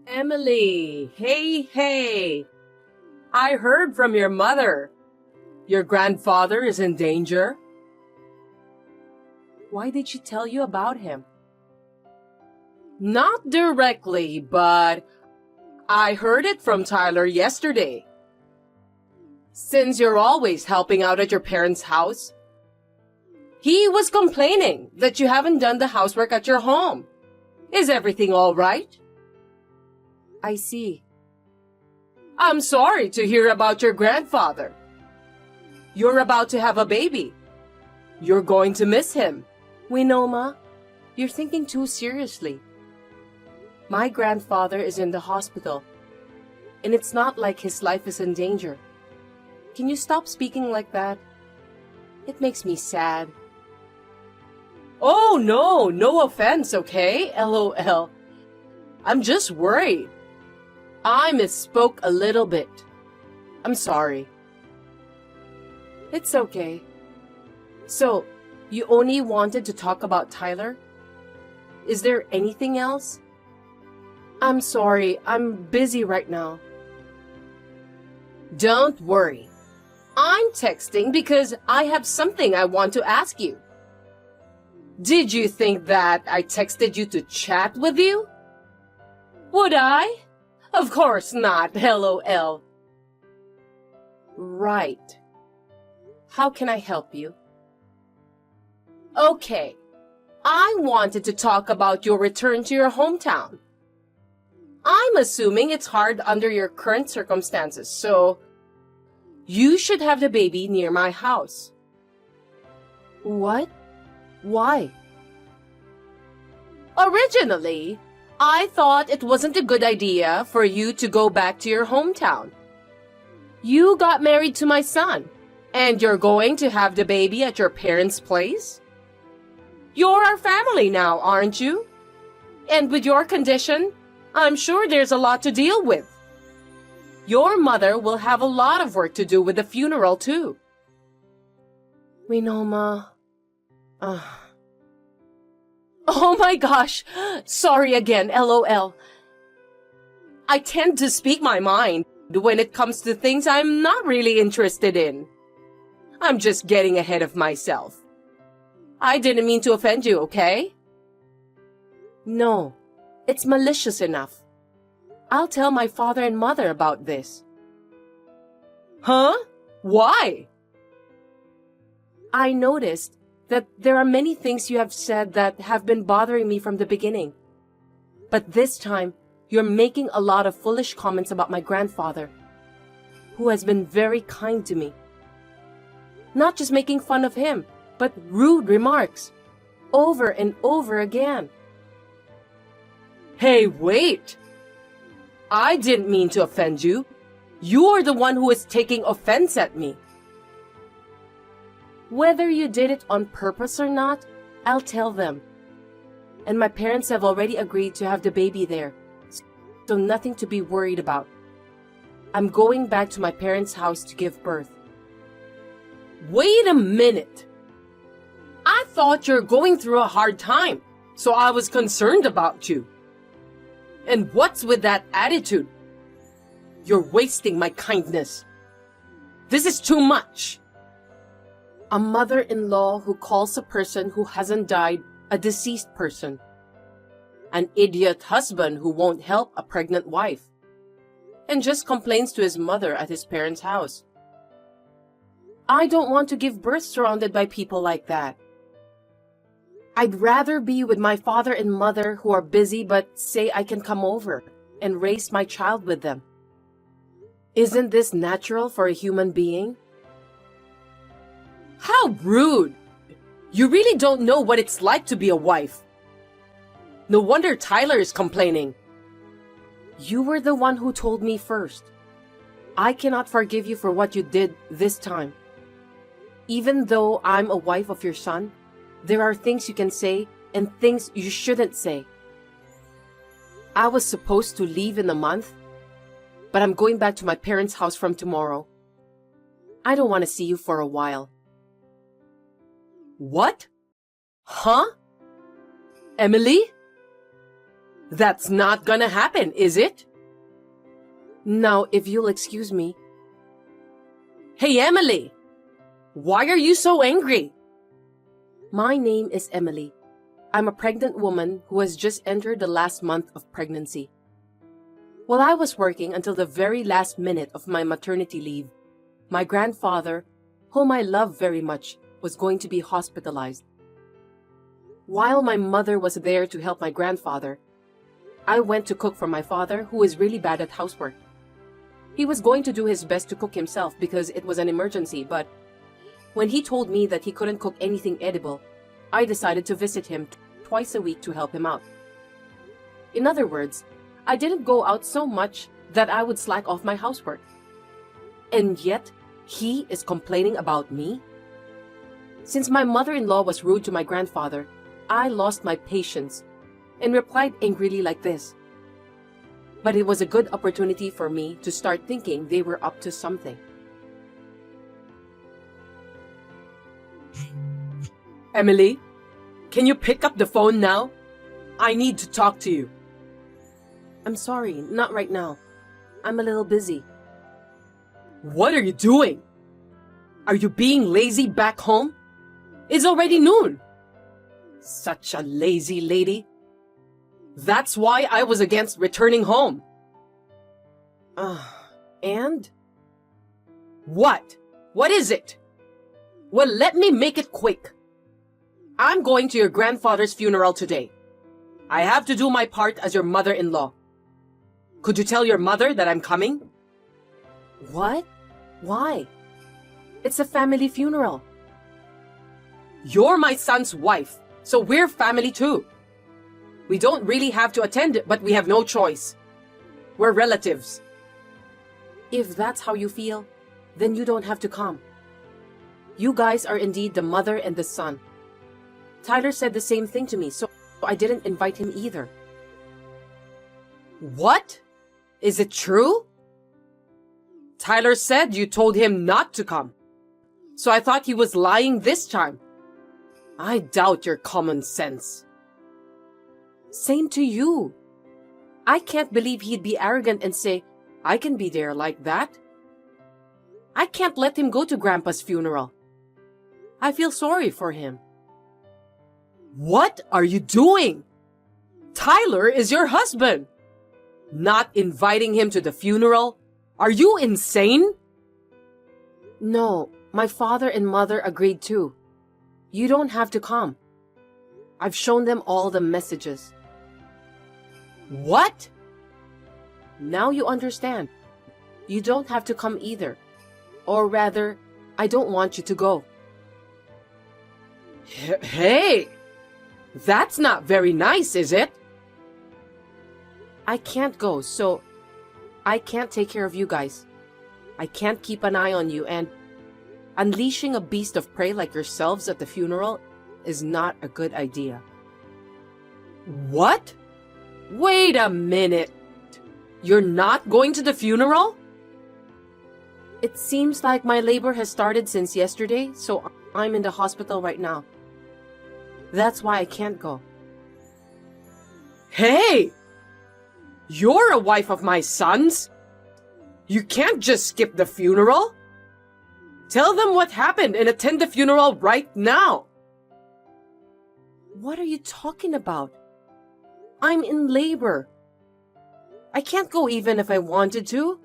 Emily, hey. I heard from your mother. Your grandfather is in danger. Why did she tell you about him? Not directly, but I heard it from Tyler yesterday. Since you're always helping out at your parents' house, he was complaining that you haven't done the housework at your home. Is everything all right? I see. I'm sorry to hear about your grandfather. You're about to have a baby. You're going to miss him. Winoma, you're thinking too seriously. My grandfather is in the hospital, and it's not like his life is in danger. Can you stop speaking like that? It makes me sad. Oh, no offense, okay? LOL. I'm just worried. I misspoke a little bit. I'm sorry. It's okay. So, you only wanted to talk about Tyler? Is there anything else? I'm sorry, I'm busy right now. Don't worry. I'm texting because I have something I want to ask you. Did you think that I texted you to chat with you? Would I? Of course not, LOL. Right. How can I help you? Okay. I wanted to talk about your return to your hometown. I'm assuming it's hard under your current circumstances, so you should have the baby near my house. What? Why? Originally, I thought it wasn't a good idea for you to go back to your hometown. You got married to my son, and you're going to have the baby at your parents' place? You're our family now, aren't you? And with your condition, I'm sure there's a lot to deal with. Your mother will have a lot of work to do with the funeral, too. Winoma. Oh my gosh! Sorry again, LOL. I tend to speak my mind when it comes to things I'm not really interested in. I'm just getting ahead of myself. I didn't mean to offend you, okay? No, it's malicious enough. I'll tell my father and mother about this. Huh? Why? I noticed that there are many things you have said that have been bothering me from the beginning. But this time, you're making a lot of foolish comments about my grandfather, who has been very kind to me. Not just making fun of him, but rude remarks, over and over again. Hey, wait! I didn't mean to offend you. You're the one who is taking offense at me. Whether you did it on purpose or not, I'll tell them. And my parents have already agreed to have the baby there, so nothing to be worried about. I'm going back to my parents' house to give birth. Wait a minute! I thought you're going through a hard time, so I was concerned about you. And what's with that attitude? You're wasting my kindness. This is too much. A mother-in-law who calls a person who hasn't died a deceased person. An idiot husband who won't help a pregnant wife. And just complains to his mother at his parents' house. I don't want to give birth surrounded by people like that. I'd rather be with my father and mother who are busy but say I can come over and raise my child with them. Isn't this natural for a human being? How rude! You really don't know what it's like to be a wife. No wonder Tyler is complaining. You were the one who told me first. I cannot forgive you for what you did this time. Even though I'm a wife of your son, there are things you can say and things you shouldn't say. I was supposed to leave in a month, but I'm going back to my parents' house from tomorrow. I don't want to see you for a while. What? Huh? Emily? That's not gonna happen, is it? Now, if you'll excuse me. Hey, Emily! Why are you so angry? My name is Emily. I'm a pregnant woman who has just entered the last month of pregnancy. While I was working until the very last minute of my maternity leave, my grandfather, whom I love very much, was going to be hospitalized. While my mother was there to help my grandfather, I went to cook for my father, who is really bad at housework. He was going to do his best to cook himself because it was an emergency, but when he told me that he couldn't cook anything edible, I decided to visit him twice a week to help him out. In other words, I didn't go out so much that I would slack off my housework. And yet, he is complaining about me? Since my mother-in-law was rude to my grandfather, I lost my patience and replied angrily like this. But it was a good opportunity for me to start thinking they were up to something. Emily, can you pick up the phone now? I need to talk to you. I'm sorry, not right now. I'm a little busy. What are you doing? Are you being lazy back home? It's already noon. Such a lazy lady. That's why I was against returning home. And? What? What is it? Well, let me make it quick. I'm going to your grandfather's funeral today. I have to do my part as your mother-in-law. Could you tell your mother that I'm coming? What? Why? It's a family funeral. You're my son's wife, so we're family too. We don't really have to attend it, but we have no choice. We're relatives. If that's how you feel, then you don't have to come. You guys are indeed the mother and the son. Tyler said the same thing to me, so I didn't invite him either. What? Is it true? Tyler said you told him not to come. So I thought he was lying this time. I doubt your common sense. Same to you. I can't believe he'd be arrogant and say, I can be there like that. I can't let him go to Grandpa's funeral. I feel sorry for him. What are you doing? Tyler is your husband. Not inviting him to the funeral? Are you insane? No, my father and mother agreed too. You don't have to come. I've shown them all the messages. What? Now you understand. You don't have to come either. Or rather, I don't want you to go. Hey! That's not very nice, is it? I can't go, so I can't take care of you guys. I can't keep an eye on you, and unleashing a beast of prey like yourselves at the funeral is not a good idea. What? Wait a minute. You're not going to the funeral? It seems like my labor has started since yesterday, so I'm in the hospital right now. That's why I can't go. Hey! You're a wife of my son's. You can't just skip the funeral. Tell them what happened and attend the funeral right now. What are you talking about? I'm in labor. I can't go even if I wanted to.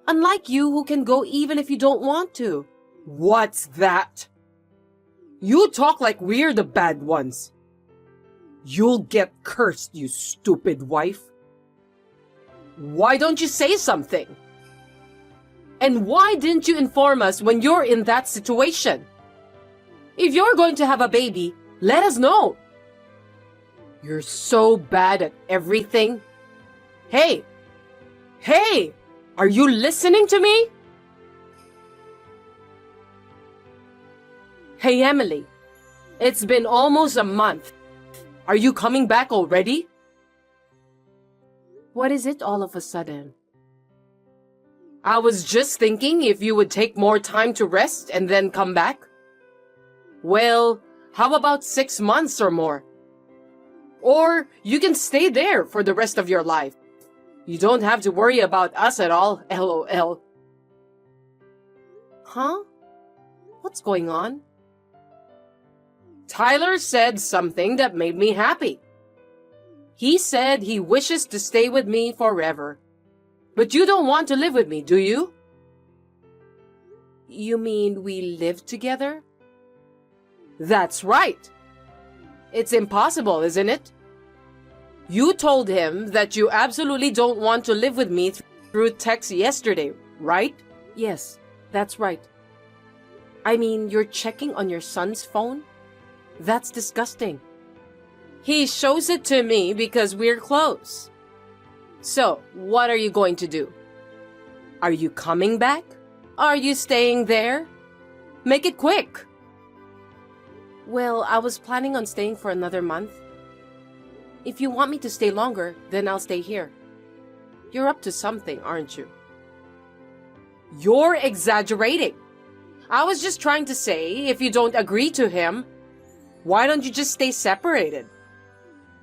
Unlike you who can go even if you don't want to. What's that? You talk like we're the bad ones. You'll get cursed, you stupid wife. Why don't you say something? And why didn't you inform us when you're in that situation? If you're going to have a baby, let us know. You're so bad at everything. Hey! Hey! Are you listening to me? Hey, Emily. It's been almost a month. Are you coming back already? What is it all of a sudden? I was just thinking if you would take more time to rest and then come back. Well, how about 6 months or more? Or you can stay there for the rest of your life. You don't have to worry about us at all, LOL. Huh? What's going on? Tyler said something that made me happy. He said he wishes to stay with me forever. But you don't want to live with me, do you? You mean we live together? That's right. It's impossible, isn't it? You told him that you absolutely don't want to live with me through text yesterday, right? Yes, that's right. I mean, you're checking on your son's phone? That's disgusting. He shows it to me because we're close. So, what are you going to do? Are you coming back? Are you staying there? Make it quick. Well, I was planning on staying for another month. If you want me to stay longer, then I'll stay here. You're up to something, aren't you? You're exaggerating. I was just trying to say, if you don't agree to him, why don't you just stay separated?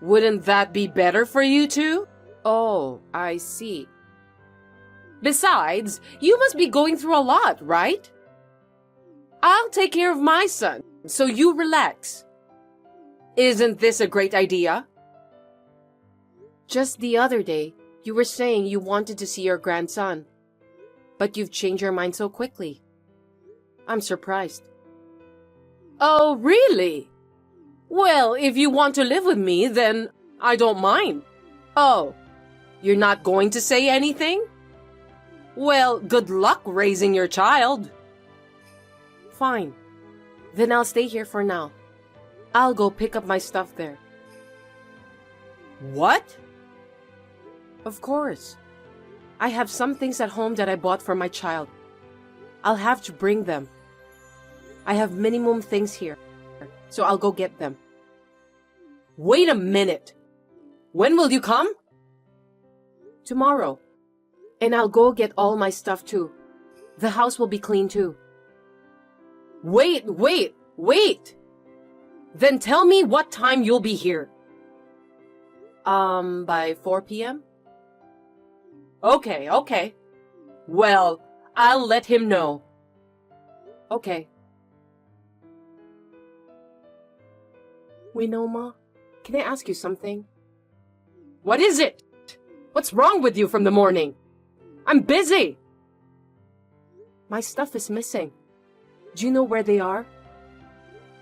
Wouldn't that be better for you two? Oh, I see. Besides, you must be going through a lot, right? I'll take care of my son, so you relax. Isn't this a great idea? Just the other day, you were saying you wanted to see your grandson, but you've changed your mind so quickly. I'm surprised. Oh, really? Well, if you want to live with me, then I don't mind. Oh, you're not going to say anything? Well, good luck raising your child. Fine. Then I'll stay here for now. I'll go pick up my stuff there. What? Of course. I have some things at home that I bought for my child. I'll have to bring them. I have minimum things here, so I'll go get them. Wait a minute. When will you come? Tomorrow. And I'll go get all my stuff too. The house will be clean too. Wait. Then tell me what time you'll be here. By 4 p.m.? Okay. Well, I'll let him know. Okay. Winoma, can I ask you something? What is it? What's wrong with you from the morning? I'm busy. My stuff is missing. Do you know where they are?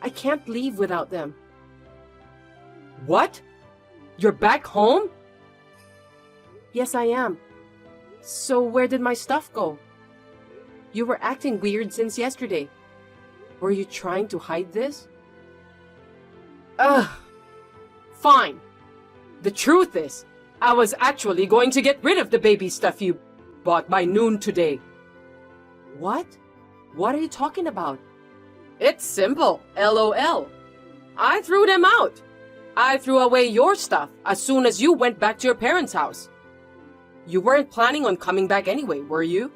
I can't leave without them. What? You're back home? Yes, I am. So where did my stuff go? You were acting weird since yesterday. Were you trying to hide this? Ugh. Fine. The truth is, I was actually going to get rid of the baby stuff you bought by noon today. What? What are you talking about? It's simple, LOL. I threw them out. I threw away your stuff as soon as you went back to your parents' house. You weren't planning on coming back anyway, were you?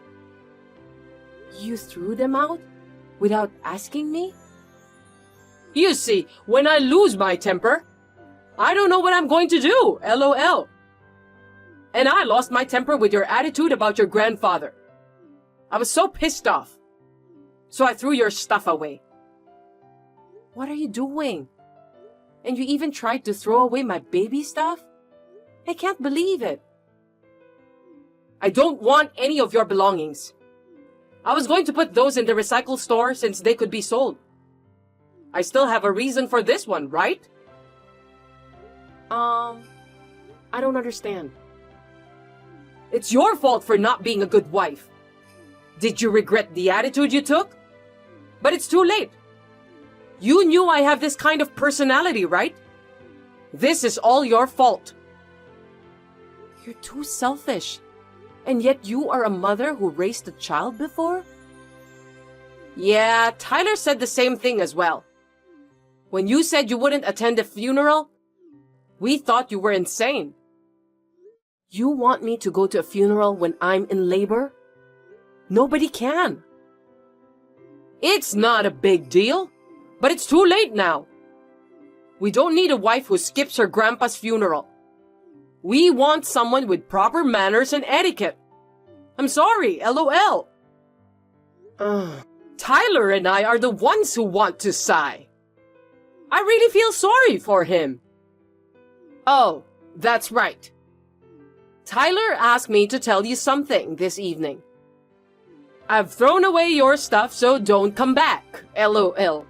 You threw them out? Without asking me? You see, when I lose my temper, I don't know what I'm going to do, LOL. And I lost my temper with your attitude about your grandfather. I was so pissed off. So I threw your stuff away. What are you doing? And you even tried to throw away my baby stuff? I can't believe it. I don't want any of your belongings. I was going to put those in the recycle store since they could be sold. I still have a reason for this one, right? I don't understand. It's your fault for not being a good wife. Did you regret the attitude you took? But it's too late. You knew I have this kind of personality, right? This is all your fault. You're too selfish. And yet you are a mother who raised a child before? Yeah, Tyler said the same thing as well. When you said you wouldn't attend the funeral, we thought you were insane. You want me to go to a funeral when I'm in labor? Nobody can. It's not a big deal, but it's too late now. We don't need a wife who skips her grandpa's funeral. We want someone with proper manners and etiquette. I'm sorry, LOL. Tyler and I are the ones who want to sigh. I really feel sorry for him. Oh, that's right. Tyler asked me to tell you something this evening. I've thrown away your stuff, so don't come back, LOL.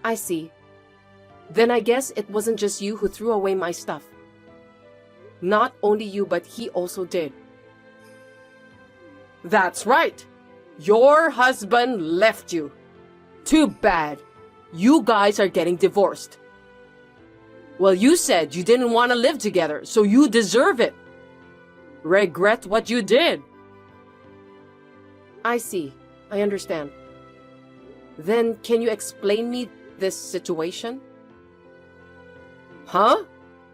I see. Then I guess it wasn't just you who threw away my stuff. Not only you, but he also did. That's right. Your husband left you. Too bad. You guys are getting divorced. Well, you said you didn't want to live together, so you deserve it. Regret what you did. I see. I understand. Then can you explain me this situation? Huh?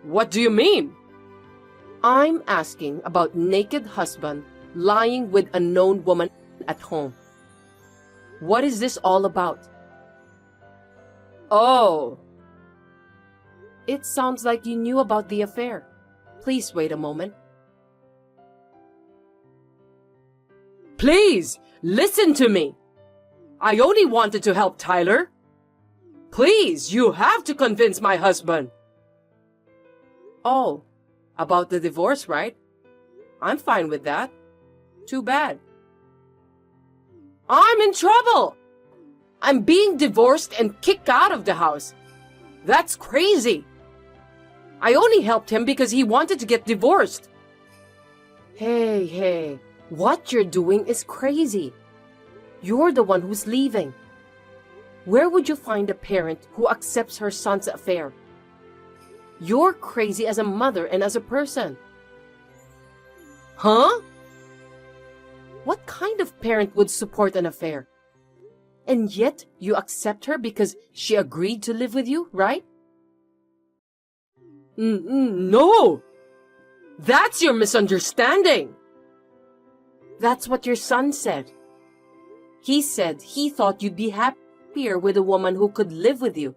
What do you mean? I'm asking about naked husband lying with unknown woman at home. What is this all about? Oh. It sounds like you knew about the affair. Please wait a moment. Please, listen to me. I only wanted to help Tyler. Please, you have to convince my husband. Oh, about the divorce, right? I'm fine with that. Too bad. I'm in trouble. I'm being divorced and kicked out of the house. That's crazy. I only helped him because he wanted to get divorced. Hey, what you're doing is crazy. You're the one who's leaving. Where would you find a parent who accepts her son's affair? You're crazy as a mother and as a person. Huh? What kind of parent would support an affair? And yet you accept her because she agreed to live with you, right? No! That's your misunderstanding. That's what your son said. He said he thought you'd be happier with a woman who could live with you.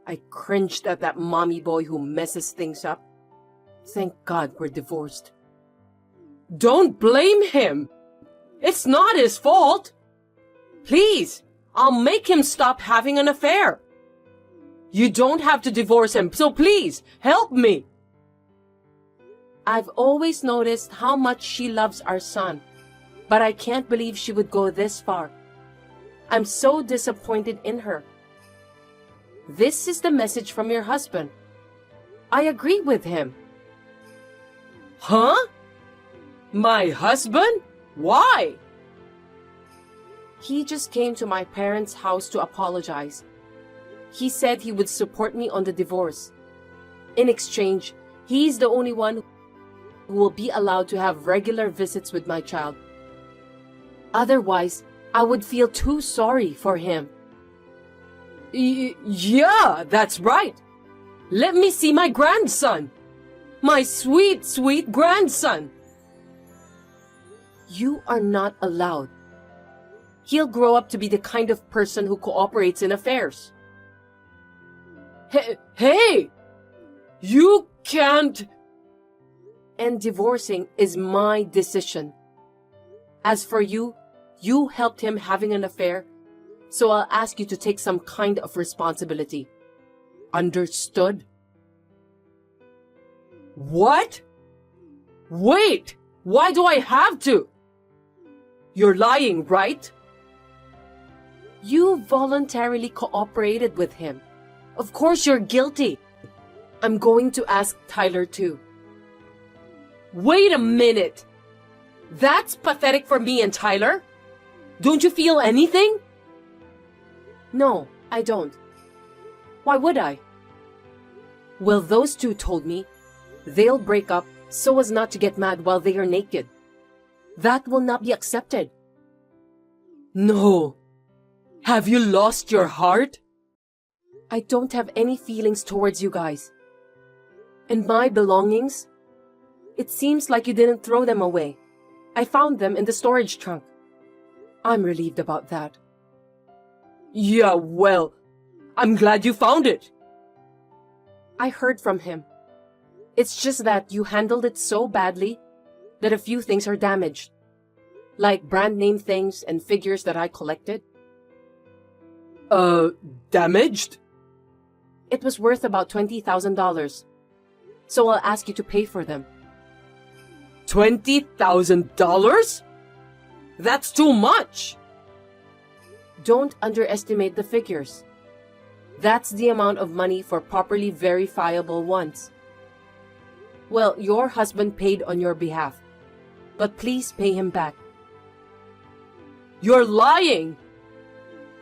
I cringed at that mommy boy who messes things up. Thank God we're divorced. Don't blame him. It's not his fault. Please, I'll make him stop having an affair. You don't have to divorce him, so please, help me. I've always noticed how much she loves our son, but I can't believe she would go this far. I'm so disappointed in her. This is the message from your husband. I agree with him. Huh? My husband? Why? He just came to my parents' house to apologize. He said he would support me on the divorce. In exchange, he's the only one who will be allowed to have regular visits with my child. Otherwise, I would feel too sorry for him. Yeah, that's right. Let me see my grandson. My sweet, sweet grandson. You are not allowed. He'll grow up to be the kind of person who cooperates in affairs. Hey! You can't... And divorcing is my decision. As for you, you helped him having an affair, so I'll ask you to take some kind of responsibility. Understood? What? Wait! Why do I have to? You're lying, right? You voluntarily cooperated with him. Of course you're guilty. I'm going to ask Tyler too. Wait a minute. That's pathetic for me and Tyler. Don't you feel anything? No, I don't. Why would I? Well, those two told me they'll break up so as not to get mad while they are naked. That will not be accepted. No. Have you lost your heart? I don't have any feelings towards you guys. And my belongings? It seems like you didn't throw them away. I found them in the storage trunk. I'm relieved about that. Yeah, well, I'm glad you found it. I heard from him. It's just that you handled it so badly that a few things are damaged. Like brand name things and figures that I collected. Damaged? It was worth about $20,000. So I'll ask you to pay for them. $20,000? That's too much! Don't underestimate the figures. That's the amount of money for properly verifiable ones. Well, your husband paid on your behalf, but please pay him back. You're lying!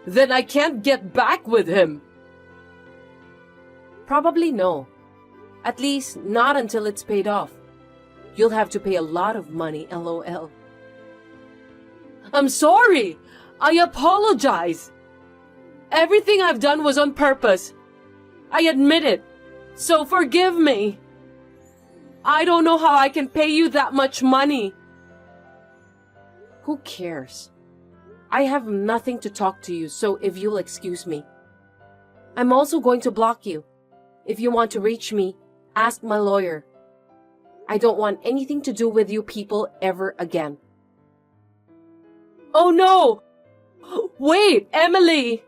Then I can't get back with him. Probably no. At least not until it's paid off. You'll have to pay a lot of money, LOL. I'm sorry! I apologize! Everything I've done was on purpose. I admit it. So forgive me. I don't know how I can pay you that much money. Who cares? I have nothing to talk to you, so if you'll excuse me. I'm also going to block you. If you want to reach me, ask my lawyer. I don't want anything to do with you people ever again. Oh no! Wait, Emily!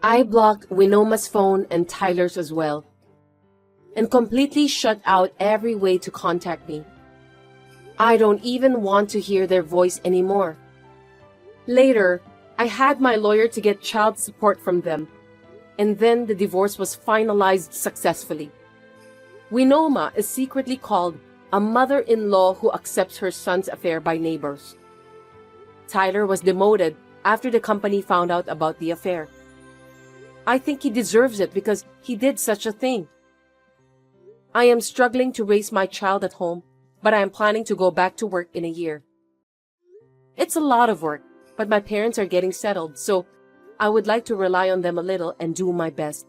I blocked Winoma's phone and Tyler's as well, and completely shut out every way to contact me. I don't even want to hear their voice anymore. Later, I had my lawyer to get child support from them, and then the divorce was finalized successfully. Winoma is secretly called a mother-in-law who accepts her son's affair by neighbors. Tyler was demoted after the company found out about the affair. I think he deserves it because he did such a thing. I am struggling to raise my child at home, but I am planning to go back to work in a year. It's a lot of work, but my parents are getting settled, so I would like to rely on them a little and do my best.